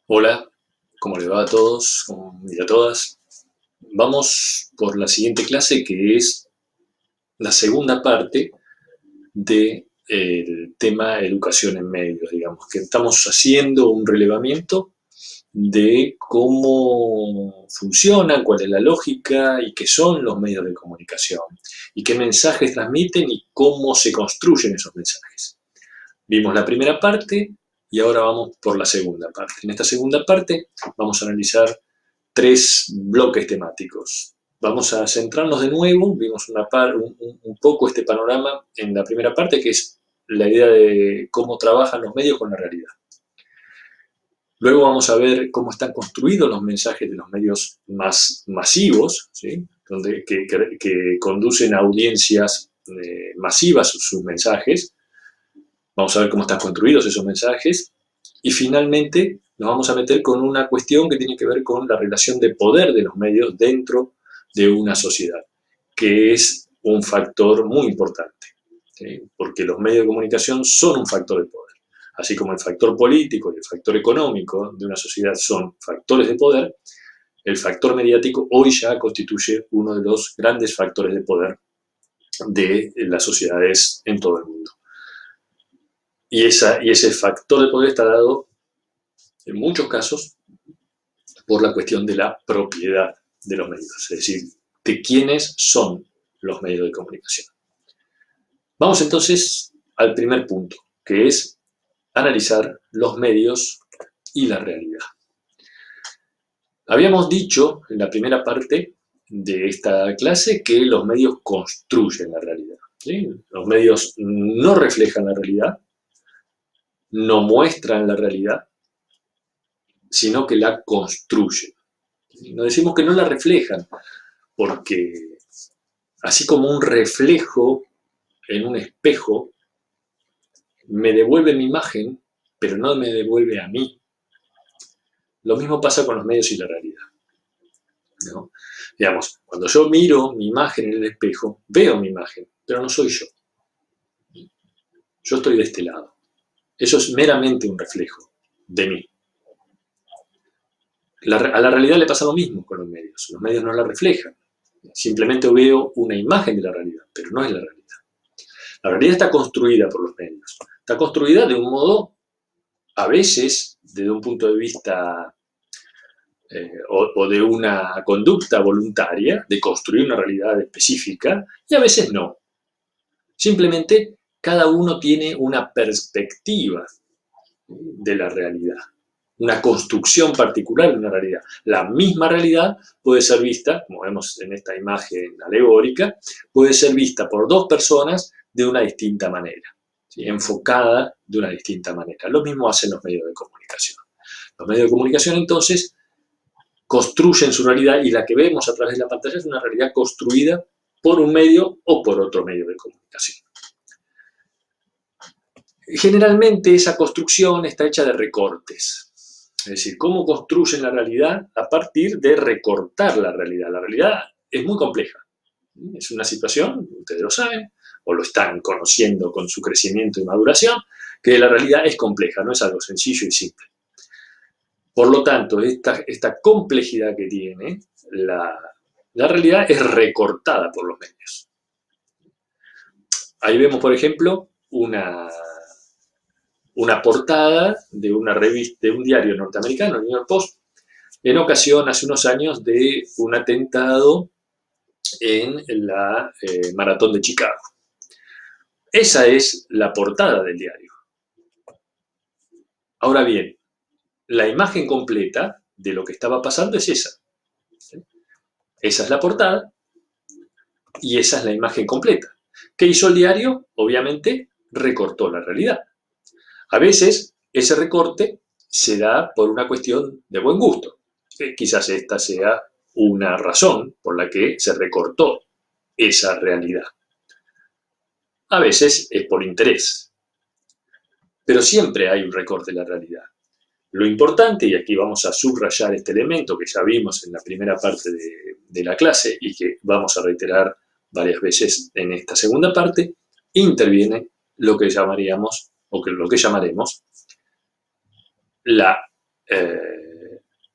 Hola, ¿cómo le va a todos y a todas? Vamos por la siguiente clase, que es la segunda parte del tema educación en medios, digamos, que estamos haciendo un relevamiento de cómo funcionan, cuál es la lógica y qué son los medios de comunicación y qué mensajes transmiten y cómo se construyen esos mensajes. Vimos la primera parte y ahora vamos por la segunda parte. En esta segunda parte vamos a analizar tres bloques temáticos. Vamos a centrarnos de nuevo, vimos un poco este panorama en la primera parte, que es la idea de cómo trabajan los medios con la realidad. Luego vamos a ver cómo están construidos los mensajes de los medios más masivos, ¿sí? que conducen a audiencias masivas sus mensajes. Vamos a ver cómo están construidos esos mensajes. Y finalmente nos vamos a meter con una cuestión que tiene que ver con la relación de poder de los medios dentro de una sociedad, que es un factor muy importante, ¿sí? Porque los medios de comunicación son un factor de poder. Así como el factor político y el factor económico de una sociedad son factores de poder, el factor mediático hoy ya constituye uno de los grandes factores de poder de las sociedades en todo el mundo. Y ese factor de poder está dado en muchos casos por la cuestión de la propiedad de los medios, es decir, de quiénes son los medios de comunicación. Vamos entonces al primer punto, que es analizar los medios y la realidad. Habíamos dicho en la primera parte de esta clase que los medios construyen la realidad, ¿sí? Los medios no reflejan la realidad, no muestran la realidad, sino que la construyen. No decimos que no la reflejan, porque así como un reflejo en un espejo me devuelve mi imagen, pero no me devuelve a mí. Lo mismo pasa con los medios y la realidad, ¿no? Digamos, cuando yo miro mi imagen en el espejo, veo mi imagen, pero no soy yo. Yo estoy de este lado. Eso es meramente un reflejo de mí. A la realidad le pasa lo mismo con los medios. Los medios no la reflejan. Simplemente veo una imagen de la realidad, pero no es la realidad. La realidad está construida por los medios. Está construida de un modo, a veces, desde un punto de vista o de una conducta voluntaria, de construir una realidad específica, y a veces no. Simplemente cada uno tiene una perspectiva de la realidad, una construcción particular de una realidad. La misma realidad puede ser vista, como vemos en esta imagen alegórica, puede ser vista por dos personas de una distinta manera, ¿sí? Enfocada de una distinta manera. Lo mismo hacen los medios de comunicación. Los medios de comunicación, entonces, construyen su realidad y la que vemos a través de la pantalla es una realidad construida por un medio o por otro medio de comunicación. Generalmente esa construcción está hecha de recortes. Es decir, cómo construyen la realidad a partir de recortar la realidad. La realidad es muy compleja. Es una situación, ustedes lo saben, o lo están conociendo con su crecimiento y maduración, que la realidad es compleja, no es algo sencillo y simple. Por lo tanto, esta complejidad que tiene, la realidad es recortada por los medios. Ahí vemos, por ejemplo, una portada de una revista, de un diario norteamericano, el New York Post, en ocasión, hace unos años, de un atentado en la Maratón de Chicago. Esa es la portada del diario. Ahora bien, la imagen completa de lo que estaba pasando es esa. ¿Sí? Esa es la portada y esa es la imagen completa. ¿Qué hizo el diario? Obviamente, recortó la realidad. A veces, ese recorte se da por una cuestión de buen gusto. Quizás esta sea una razón por la que se recortó esa realidad. A veces es por interés. Pero siempre hay un recorte de la realidad. Lo importante, y aquí vamos a subrayar este elemento que ya vimos en la primera parte de la clase y que vamos a reiterar varias veces en esta segunda parte, interviene lo que llamaríamos, o lo que llamaremos, la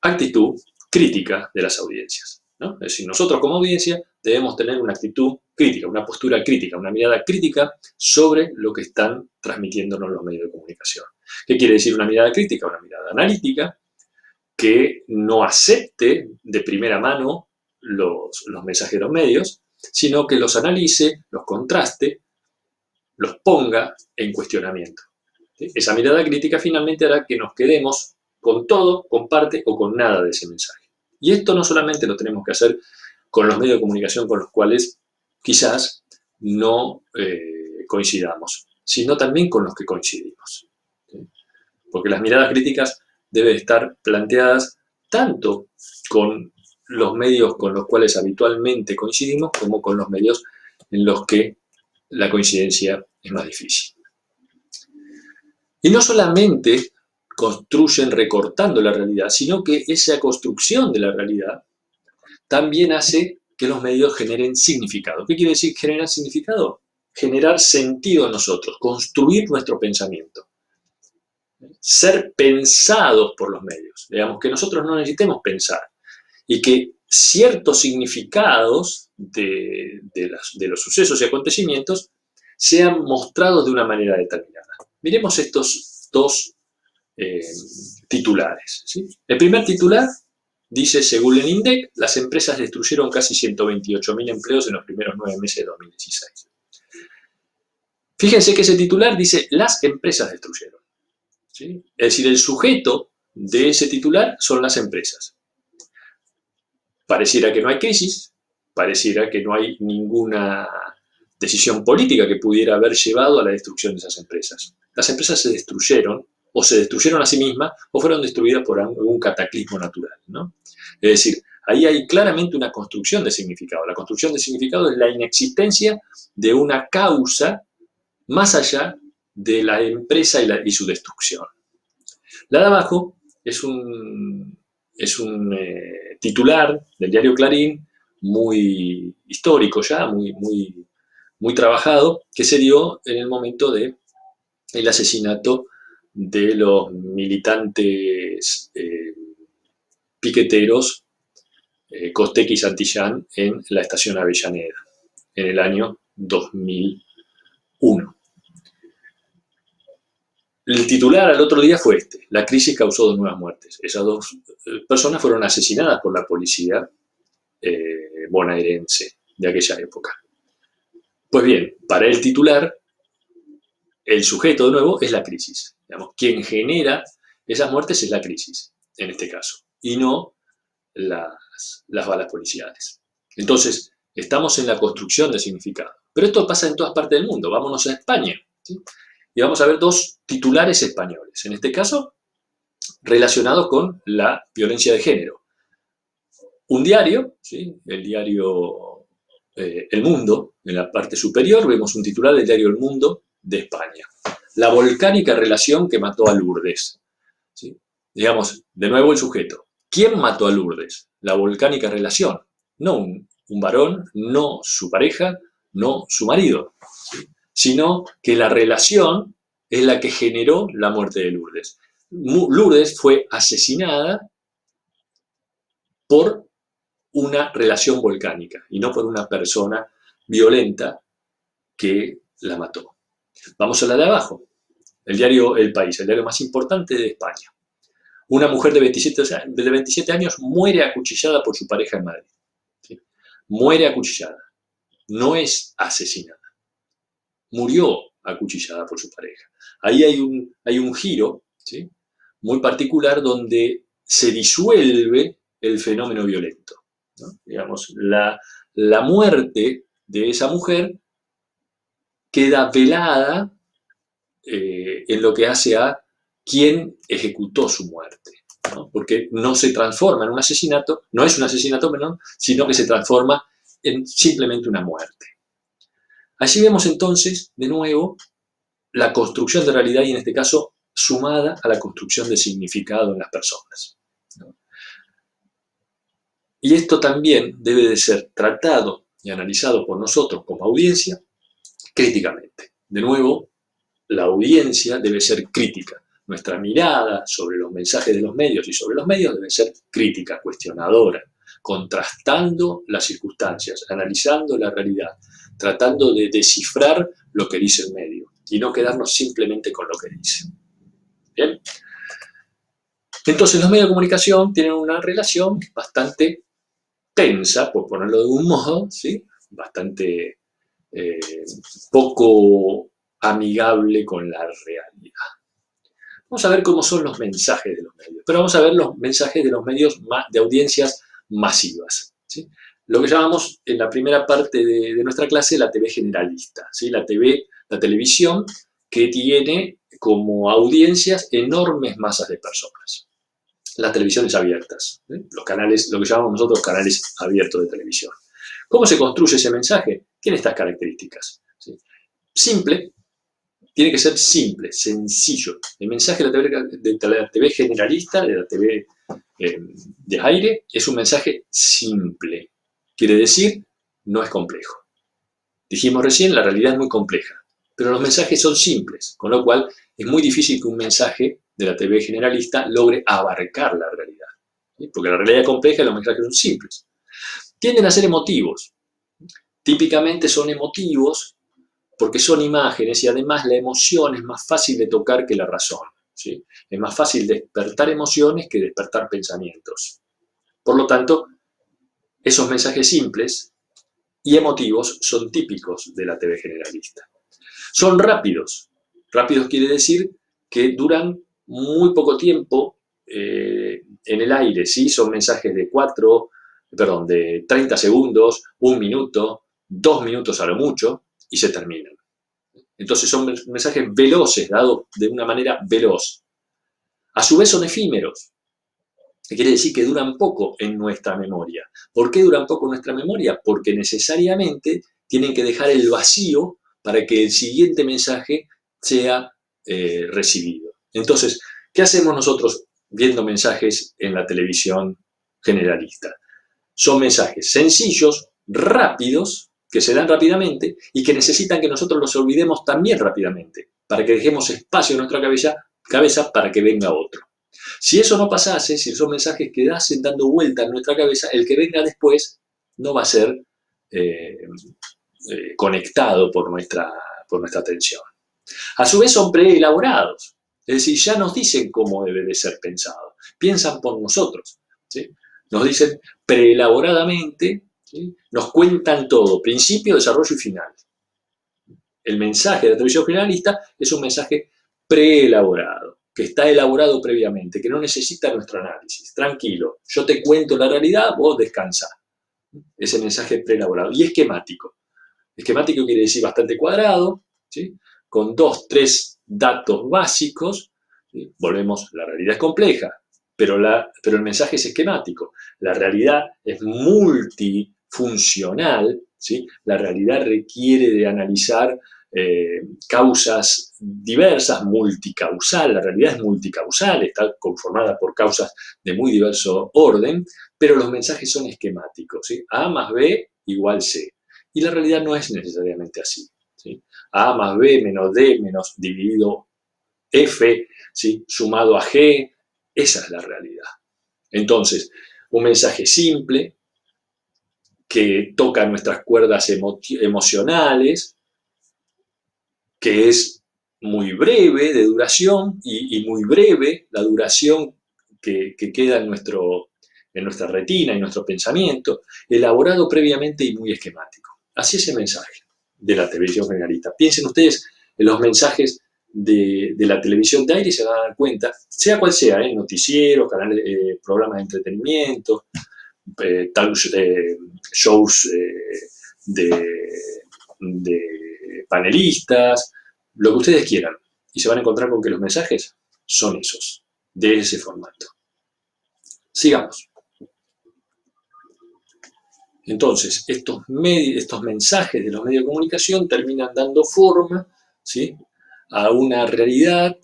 actitud crítica de las audiencias, ¿no? Es decir, nosotros como audiencia debemos tener una actitud crítica, una postura crítica, una mirada crítica sobre lo que están transmitiéndonos los medios de comunicación. ¿Qué quiere decir una mirada crítica? Una mirada analítica que no acepte de primera mano los mensajes de los medios, sino que los analice, los contraste, los ponga en cuestionamiento. ¿Sí? Esa mirada crítica finalmente hará que nos quedemos con todo, con parte o con nada de ese mensaje. Y esto no solamente lo tenemos que hacer con los medios de comunicación con los cuales quizás no coincidamos, sino también con los que coincidimos. ¿Sí? Porque las miradas críticas deben estar planteadas tanto con los medios con los cuales habitualmente coincidimos como con los medios en los que la coincidencia es más difícil. Y no solamente construyen recortando la realidad, sino que esa construcción de la realidad también hace que los medios generen significado. ¿Qué quiere decir generar significado? Generar sentido en nosotros, construir nuestro pensamiento. Ser pensados por los medios. Digamos que nosotros no necesitemos pensar y que ciertos significados de los sucesos y acontecimientos sean mostrados de una manera determinada. Miremos estos dos titulares. ¿Sí? El primer titular dice, según el INDEC, las empresas destruyeron casi 128.000 empleos en los primeros 9 meses de 2016. Fíjense que ese titular dice, las empresas destruyeron. ¿Sí? Es decir, el sujeto de ese titular son las empresas. Pareciera que no hay crisis, pareciera que no hay ninguna decisión política que pudiera haber llevado a la destrucción de esas empresas. Las empresas se destruyeron, o se destruyeron a sí mismas, o fueron destruidas por algún cataclismo natural, ¿no? Es decir, ahí hay claramente una construcción de significado. La construcción de significado es la inexistencia de una causa más allá de la empresa y su destrucción. La de abajo es un titular del diario Clarín, muy histórico ya, muy trabajado, que se dio en el momento del asesinato de los militantes piqueteros Costec y Santillán en la estación Avellaneda, en el año 2001. El titular al otro día fue este: la crisis causó 2 nuevas muertes. Esas 2 personas fueron asesinadas por la policía bonaerense de aquella época. Pues bien, para el titular, el sujeto de nuevo es la crisis. Digamos, quien genera esas muertes es la crisis, en este caso, y no las balas policiales. Entonces, estamos en la construcción de significado. Pero esto pasa en todas partes del mundo. Vámonos a España, ¿sí? Y vamos a ver 2 titulares españoles, en este caso relacionados con la violencia de género. Un diario, ¿sí? El diario El Mundo, en la parte superior vemos un titular del diario El Mundo de España. La volcánica relación que mató a Lourdes. ¿Sí? Digamos, de nuevo el sujeto. ¿Quién mató a Lourdes? La volcánica relación. No un varón, no su pareja, no su marido, ¿sí? Sino que la relación es la que generó la muerte de Lourdes. Lourdes fue asesinada por una relación volcánica y no por una persona violenta que la mató. Vamos a la de abajo, el diario El País, el diario más importante de España. Una mujer de 27 años muere acuchillada por su pareja en Madrid. ¿Sí? Muere acuchillada, no es asesinada. Murió acuchillada por su pareja. Ahí hay un giro, ¿sí? Muy particular donde se disuelve el fenómeno violento, ¿no? Digamos, la muerte de esa mujer queda velada en lo que hace a quien ejecutó su muerte, ¿no? Porque no se transforma en un asesinato, no es un asesinato, perdón, sino que se transforma en simplemente una muerte. Allí vemos entonces, de nuevo, la construcción de realidad y en este caso sumada a la construcción de significado en las personas, ¿no? Y esto también debe de ser tratado y analizado por nosotros como audiencia críticamente. De nuevo, la audiencia debe ser crítica. nuestra mirada sobre los mensajes de los medios y sobre los medios debe ser crítica, cuestionadora, contrastando las circunstancias, analizando la realidad, tratando de descifrar lo que dice el medio y no quedarnos simplemente con lo que dice. ¿Bien? Entonces los medios de comunicación tienen una relación bastante tensa, por ponerlo de un modo, ¿sí? Bastante poco amigable con la realidad. Vamos a ver cómo son los mensajes de los medios, pero vamos a ver los mensajes de los medios de audiencias masivas, ¿sí? Lo que llamamos en la primera parte de nuestra clase la TV generalista, ¿sí? La televisión que tiene como audiencias enormes masas de personas. Las televisiones abiertas, ¿sí? Los canales, lo que llamamos nosotros canales abiertos de televisión. ¿Cómo se construye ese mensaje? Tiene estas características, ¿sí? Simple, tiene que ser simple, sencillo. El mensaje de la TV generalista, de la TV de aire, es un mensaje simple. Quiere decir, no es complejo. Dijimos recién, la realidad es muy compleja, pero los mensajes son simples, con lo cual es muy difícil que un mensaje de la TV generalista logre abarcar la realidad, ¿sí? Porque la realidad es compleja y los mensajes son simples. Tienden a ser emotivos. Típicamente son emotivos porque son imágenes y además la emoción es más fácil de tocar que la razón, ¿sí? Es más fácil despertar emociones que despertar pensamientos. Por lo tanto, esos mensajes simples y emotivos son típicos de la TV generalista. Son rápidos. Rápidos quiere decir que duran muy poco tiempo en el aire, ¿sí? Son mensajes de 30 segundos, 1 minuto, 2 minutos a lo mucho, y se terminan. Entonces son mensajes veloces, dados de una manera veloz. A su vez son efímeros, que quiere decir que duran poco en nuestra memoria. ¿Por qué duran poco en nuestra memoria? Porque necesariamente tienen que dejar el vacío para que el siguiente mensaje sea recibido. Entonces, ¿qué hacemos nosotros viendo mensajes en la televisión generalista? Son mensajes sencillos, rápidos, que se dan rápidamente y que necesitan que nosotros los olvidemos también rápidamente, para que dejemos espacio en nuestra cabeza para que venga otro. Si eso no pasase, si esos mensajes quedasen dando vuelta en nuestra cabeza, el que venga después no va a ser conectado por nuestra atención. A su vez son preelaborados, es decir, ya nos dicen cómo debe de ser pensado, piensan por nosotros, ¿sí? Nos dicen preelaboradamente, ¿sí? Nos cuentan todo, principio, desarrollo y final. El mensaje de la televisión generalista es un mensaje preelaborado, que está elaborado previamente, que no necesita nuestro análisis. Tranquilo, yo te cuento la realidad, vos descansá. Ese mensaje preelaborado. Y esquemático. Esquemático quiere decir bastante cuadrado, ¿sí? Con 2, 3 datos básicos. ¿Sí? Volvemos, la realidad es compleja, pero el mensaje es esquemático. La realidad es multifuncional, ¿sí? La realidad requiere de analizar causas diversas, multicausal. La realidad es multicausal, está conformada por causas de muy diverso orden, pero los mensajes son esquemáticos, ¿sí? A más B igual C. Y la realidad no es necesariamente así, ¿sí? A más B menos D menos dividido F, ¿sí? Sumado a G, esa es la realidad. Entonces, un mensaje simple que toca nuestras cuerdas emocionales, que es muy breve de duración y muy breve la duración que queda en nuestra retina, en nuestro pensamiento, elaborado previamente y muy esquemático. Así es el mensaje de la televisión generalista. Piensen ustedes en los mensajes de la televisión de aire y se van a dar cuenta, sea cual sea, noticieros, canales, programas de entretenimiento, shows de panelistas, lo que ustedes quieran. Y se van a encontrar con que los mensajes son esos, de ese formato. Sigamos. Entonces, estos mensajes de los medios de comunicación terminan dando forma, ¿sí?, a una realidad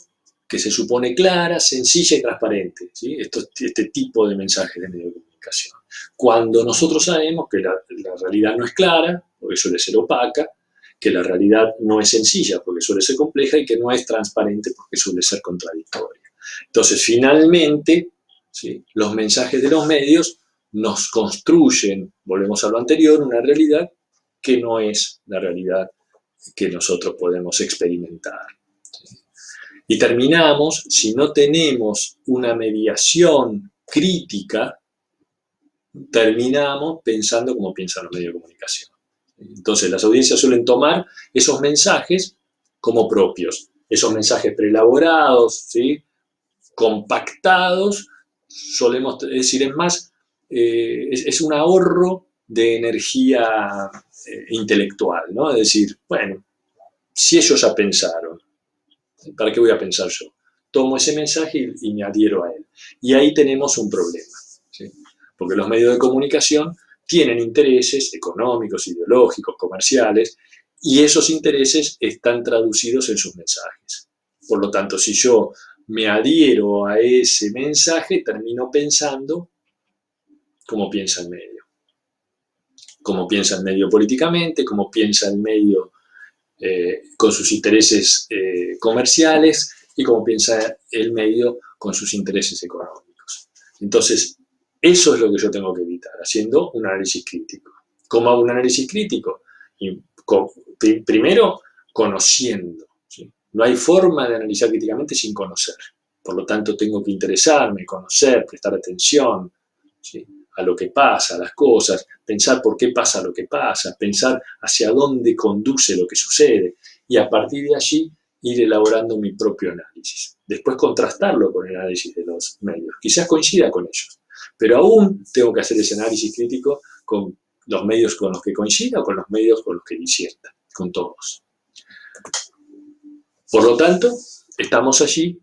que se supone clara, sencilla y transparente, ¿sí? Este tipo de mensajes de medios de comunicación. Cuando nosotros sabemos que la realidad no es clara, porque suele ser opaca, que la realidad no es sencilla porque suele ser compleja y que no es transparente porque suele ser contradictoria. Entonces, finalmente, ¿sí?, los mensajes de los medios nos construyen, volvemos a lo anterior, una realidad que no es la realidad que nosotros podemos experimentar. Y terminamos, si no tenemos una mediación crítica, terminamos pensando como piensan los medios de comunicación. Entonces las audiencias suelen tomar esos mensajes como propios, esos mensajes preelaborados, ¿sí?, compactados, solemos decir, es más, es un ahorro de energía intelectual, ¿no? Es decir, bueno, si ellos ya pensaron, ¿para qué voy a pensar yo? Tomo ese mensaje y me adhiero a él. Y ahí tenemos un problema, ¿sí? Porque los medios de comunicación tienen intereses económicos, ideológicos, comerciales, y esos intereses están traducidos en sus mensajes. Por lo tanto, si yo me adhiero a ese mensaje, termino pensando como piensa el medio. Como piensa el medio políticamente, como piensa el medio con sus intereses comerciales y como piensa el medio con sus intereses económicos. Entonces, eso es lo que yo tengo que evitar, haciendo un análisis crítico. ¿Cómo hago un análisis crítico? Primero, conociendo, ¿sí? No hay forma de analizar críticamente sin conocer. Por lo tanto, tengo que interesarme, conocer, prestar atención, ¿sí?, a lo que pasa, a las cosas, pensar por qué pasa lo que pasa, pensar hacia dónde conduce lo que sucede y a partir de allí ir elaborando mi propio análisis. Después contrastarlo con el análisis de los medios. Quizás coincida con ellos, pero aún tengo que hacer ese análisis crítico con los medios con los que coincida o con los medios con los que disienta, con todos. Por lo tanto, estamos allí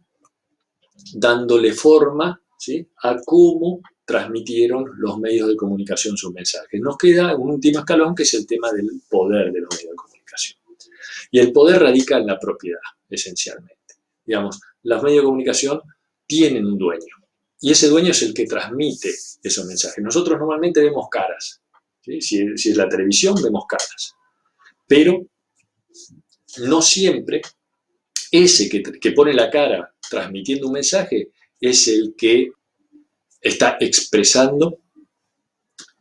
dándole forma, ¿sí?, a cómo transmitieron los medios de comunicación sus mensajes. Nos queda un último escalón, que es el tema del poder de los medios de comunicación. Y el poder radica en la propiedad, esencialmente. Digamos, los medios de comunicación tienen un dueño, y ese dueño es el que transmite esos mensajes. Nosotros normalmente vemos caras, ¿sí? Si es la televisión, vemos caras. Pero no siempre ese que pone la cara transmitiendo un mensaje es el que está expresando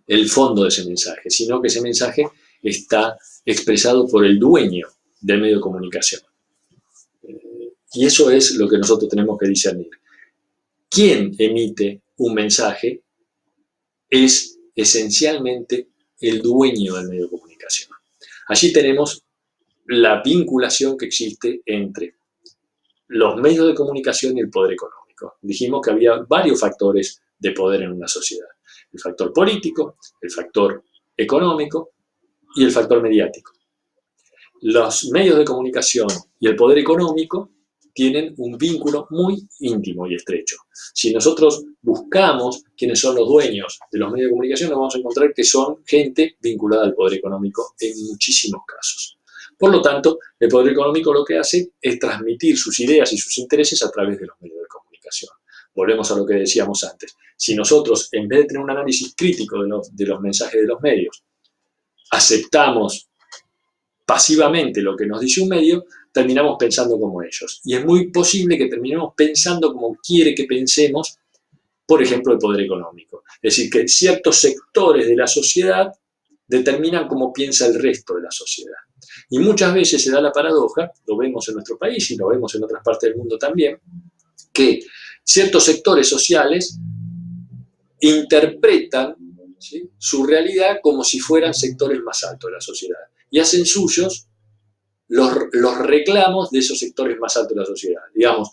el fondo de ese mensaje, sino que ese mensaje está expresado por el dueño del medio de comunicación. Y eso es lo que nosotros tenemos que discernir. Quien emite un mensaje es esencialmente el dueño del medio de comunicación. Allí tenemos la vinculación que existe entre los medios de comunicación y el poder económico. Dijimos que había varios factores de poder en una sociedad. El factor político, el factor económico y el factor mediático. Los medios de comunicación y el poder económico tienen un vínculo muy íntimo y estrecho. Si nosotros buscamos quiénes son los dueños de los medios de comunicación, nos vamos a encontrar que son gente vinculada al poder económico en muchísimos casos. Por lo tanto, el poder económico lo que hace es transmitir sus ideas y sus intereses a través de los medios de comunicación. Volvemos a lo que decíamos antes. Si nosotros, en vez de tener un análisis crítico de los mensajes de los medios, aceptamos pasivamente lo que nos dice un medio, terminamos pensando como ellos. Y es muy posible que terminemos pensando como quiere que pensemos, por ejemplo, el poder económico. Es decir, que ciertos sectores de la sociedad determinan cómo piensa el resto de la sociedad. Y muchas veces se da la paradoja, lo vemos en nuestro país y lo vemos en otras partes del mundo también, que ciertos sectores sociales interpretan, ¿sí?, su realidad como si fueran sectores más altos de la sociedad y hacen suyos los reclamos de esos sectores más altos de la sociedad. Digamos,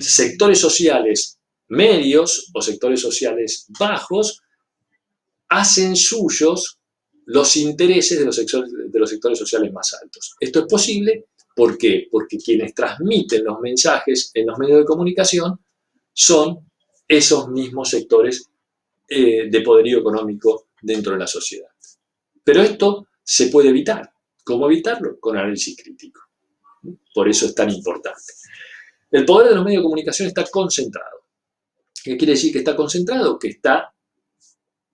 sectores sociales medios o sectores sociales bajos hacen suyos los intereses de los sectores sociales más altos. Esto es posible, ¿por qué? Porque quienes transmiten los mensajes en los medios de comunicación son esos mismos sectores de poderío económico dentro de la sociedad. Pero esto se puede evitar. ¿Cómo evitarlo? Con análisis crítico. Por eso es tan importante. El poder de los medios de comunicación está concentrado. ¿Qué quiere decir que está concentrado? Que está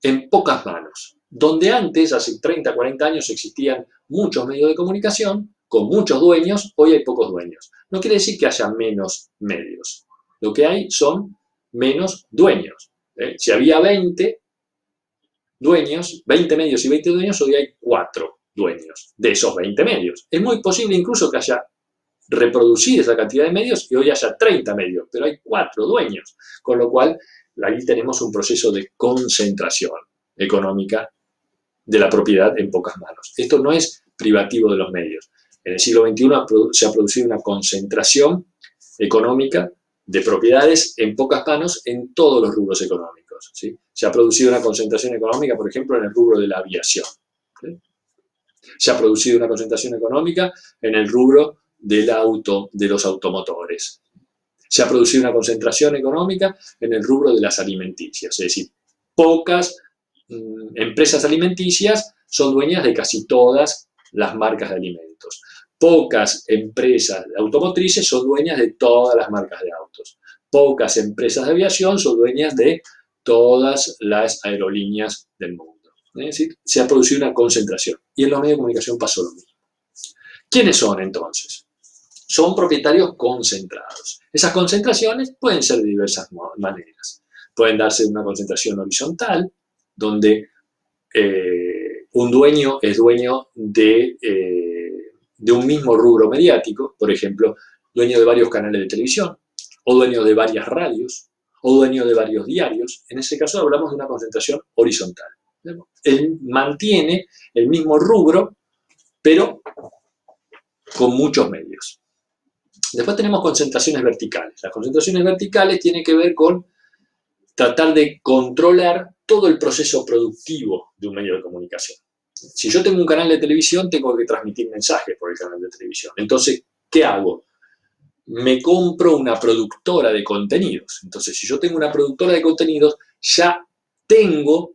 en pocas manos. Donde antes, hace 30, 40 años, existían muchos medios de comunicación, con muchos dueños, hoy hay pocos dueños. No quiere decir que haya menos medios. Lo que hay son menos dueños. Si había 20 dueños, 20 medios y 20 dueños, hoy hay 4 dueños de esos 20 medios. Es muy posible incluso que haya reproducido esa cantidad de medios y hoy haya 30 medios, pero hay 4 dueños. Con lo cual, ahí tenemos un proceso de concentración económica de la propiedad en pocas manos. Esto no es privativo de los medios. En el siglo XXI se ha producido una concentración económica de propiedades en pocas manos en todos los rubros económicos, ¿sí? Se ha producido una concentración económica, por ejemplo, en el rubro de la aviación, ¿sí? Se ha producido una concentración económica en el rubro de los automotores. Se ha producido una concentración económica en el rubro de las alimenticias, es decir, pocas empresas alimenticias son dueñas de casi todas las marcas de alimentos. Pocas empresas automotrices son dueñas de todas las marcas de autos. Pocas empresas de aviación son dueñas de todas las aerolíneas del mundo. Es decir, se ha producido una concentración. Y en los medios de comunicación pasó lo mismo. ¿Quiénes son entonces? Son propietarios concentrados. Esas concentraciones pueden ser de diversas maneras. Pueden darse una concentración horizontal, donde un dueño es dueño de un mismo rubro mediático, por ejemplo, dueño de varios canales de televisión, o dueño de varias radios, o dueño de varios diarios. En ese caso hablamos de una concentración horizontal. Él mantiene el mismo rubro, pero con muchos medios. Después tenemos concentraciones verticales. Las concentraciones verticales tienen que ver con tratar de controlar todo el proceso productivo de un medio de comunicación. Si yo tengo un canal de televisión, tengo que transmitir mensajes por el canal de televisión. Entonces, ¿qué hago? Me compro una productora de contenidos. Entonces, si yo tengo una productora de contenidos, ya tengo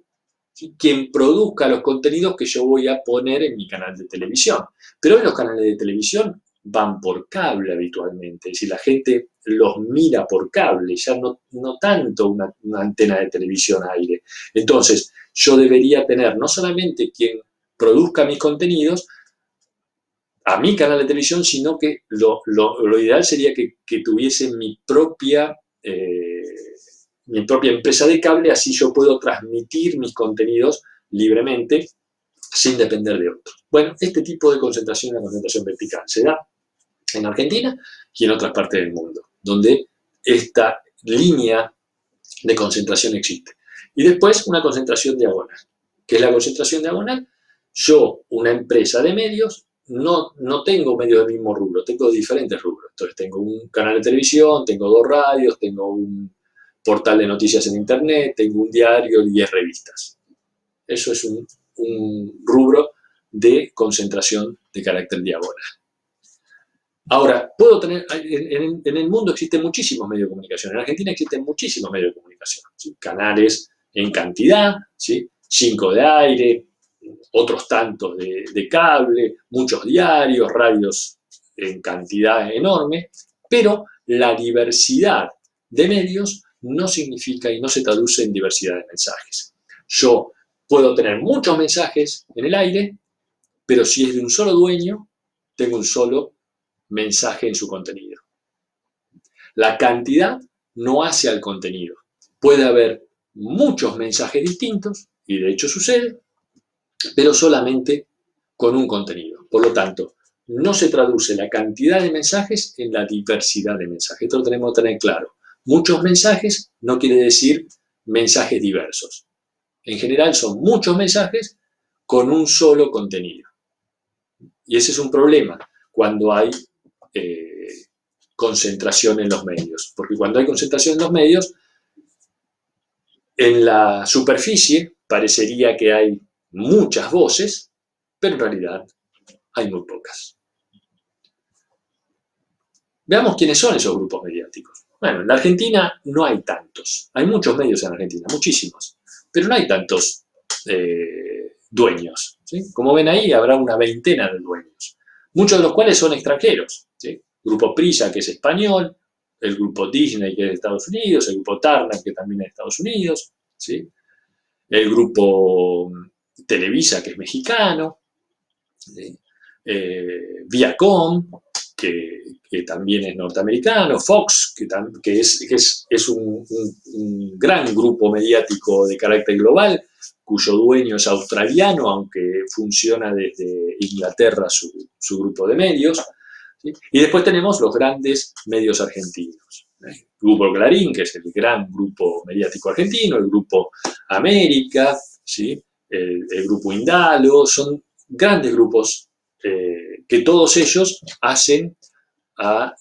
quien produzca los contenidos que yo voy a poner en mi canal de televisión. Pero hoy los canales de televisión van por cable habitualmente, es decir, la gente los mira por cable, ya no tanto una antena de televisión aire. Entonces, yo debería tener no solamente quien produzca mis contenidos a mi canal de televisión, sino que lo ideal sería que tuviese mi propia empresa de cable, así yo puedo transmitir mis contenidos libremente sin depender de otros. Bueno, este tipo de concentración, la concentración vertical, se da en Argentina y en otras partes del mundo, donde esta línea de concentración existe. Y después una concentración diagonal. ¿Qué es la concentración diagonal? Yo, una empresa de medios, no tengo medios del mismo rubro, tengo diferentes rubros. Entonces tengo un canal de televisión, tengo 2 radios, tengo un portal de noticias en internet, tengo un diario y 10 revistas. Eso es un rubro de concentración de carácter diagonal. Ahora, puedo tener, en el mundo existen muchísimos medios de comunicación, en Argentina existen muchísimos medios de comunicación, ¿sí? Canales en cantidad, ¿sí? 5 de aire, otros tantos de cable, muchos diarios, radios en cantidad enorme, pero la diversidad de medios no significa y no se traduce en diversidad de mensajes. Yo puedo tener muchos mensajes en el aire, pero si es de un solo dueño, tengo un solo mensaje en su contenido. La cantidad no hace al contenido. Puede haber muchos mensajes distintos, y de hecho sucede, pero solamente con un contenido. Por lo tanto, no se traduce la cantidad de mensajes en la diversidad de mensajes. Esto lo tenemos que tener claro. Muchos mensajes no quiere decir mensajes diversos. En general son muchos mensajes con un solo contenido. Y ese es un problema cuando hay concentración en los medios. Porque cuando hay concentración en los medios, en la superficie parecería que hay muchas voces, pero en realidad hay muy pocas. Veamos quiénes son esos grupos mediáticos. Bueno, en la Argentina no hay tantos. Hay muchos medios en Argentina, muchísimos, pero no hay tantos dueños, ¿sí? Como ven ahí, habrá una veintena de dueños, muchos de los cuales son extranjeros, ¿sí? Grupo Prisa, que es español, el grupo Disney, que es de Estados Unidos, el grupo Turner, que también es de Estados Unidos, ¿sí? El grupo Televisa, que es mexicano, Viacom, que también es norteamericano, Fox, que es un gran grupo mediático de carácter global, cuyo dueño es australiano, aunque funciona desde Inglaterra su grupo de medios. ¿Sí? Y después tenemos los grandes medios argentinos. El Grupo Clarín, que es el gran grupo mediático argentino, el Grupo América, ¿sí? el Grupo Indalo, son grandes grupos que todos ellos hacen a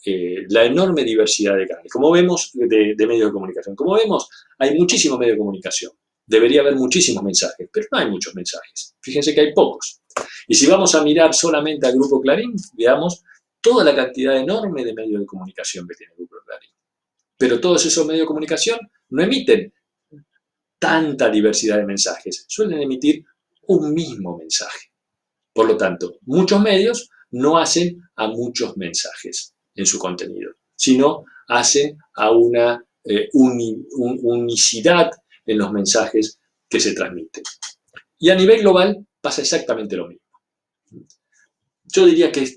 la enorme diversidad de canales. Como vemos, de medios de comunicación. Como vemos, hay muchísimos medios de comunicación. Debería haber muchísimos mensajes, pero no hay muchos mensajes. Fíjense que hay pocos. Y si vamos a mirar solamente al Grupo Clarín, veamos toda la cantidad enorme de medios de comunicación que tiene el Grupo Clarín. Pero todos esos medios de comunicación no emiten tanta diversidad de mensajes, suelen emitir un mismo mensaje. Por lo tanto, muchos medios no hacen a muchos mensajes en su contenido, sino hacen a una unicidad en los mensajes que se transmiten. Y a nivel global pasa exactamente lo mismo. Yo diría que es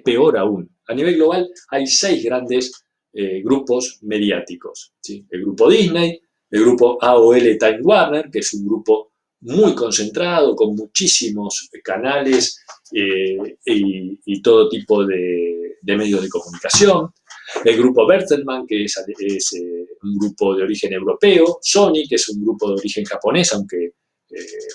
peor aún. A nivel global hay 6 grandes grupos mediáticos. ¿Sí? El grupo Disney, el grupo AOL Time Warner, que es un grupo muy concentrado, con muchísimos canales y todo tipo de medios de comunicación. El grupo Bertelsmann, que es un grupo de origen europeo. Sony, que es un grupo de origen japonés, aunque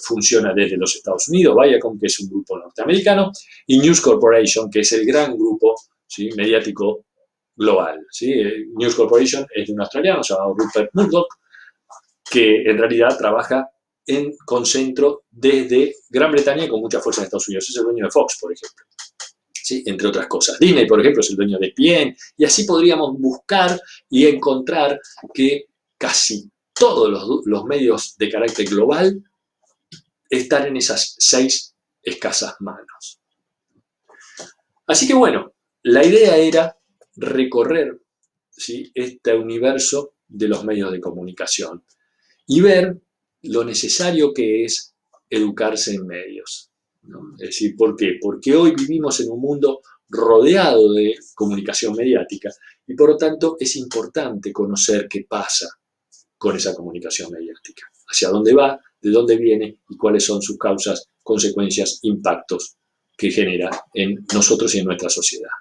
funciona desde los Estados Unidos. Viacom, que es un grupo norteamericano. Y News Corporation, que es el gran grupo, ¿sí? mediático global. ¿Sí? News Corporation es de un australiano llamado Rupert Murdoch, que en realidad trabaja con centro desde Gran Bretaña y con mucha fuerza en Estados Unidos. Es el dueño de Fox, por ejemplo. ¿Sí? Entre otras cosas. Disney, por ejemplo, es el dueño de ESPN, y así podríamos buscar y encontrar que casi todos los medios de carácter global están en esas 6 escasas manos. Así que bueno, la idea era recorrer, ¿sí? este universo de los medios de comunicación y ver lo necesario que es educarse en medios, ¿no? Es decir, ¿por qué? Porque hoy vivimos en un mundo rodeado de comunicación mediática y por lo tanto es importante conocer qué pasa con esa comunicación mediática, hacia dónde va, de dónde viene y cuáles son sus causas, consecuencias, impactos que genera en nosotros y en nuestra sociedad.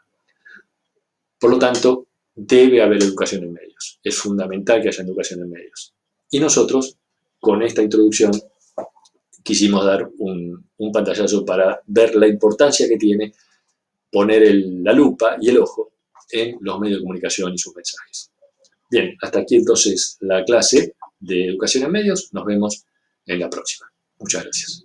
Por lo tanto, debe haber educación en medios. Es fundamental que haya educación en medios. Y nosotros, con esta introducción, quisimos dar un pantallazo para ver la importancia que tiene poner la lupa y el ojo en los medios de comunicación y sus mensajes. Bien, hasta aquí entonces la clase de educación en medios. Nos vemos en la próxima. Muchas gracias.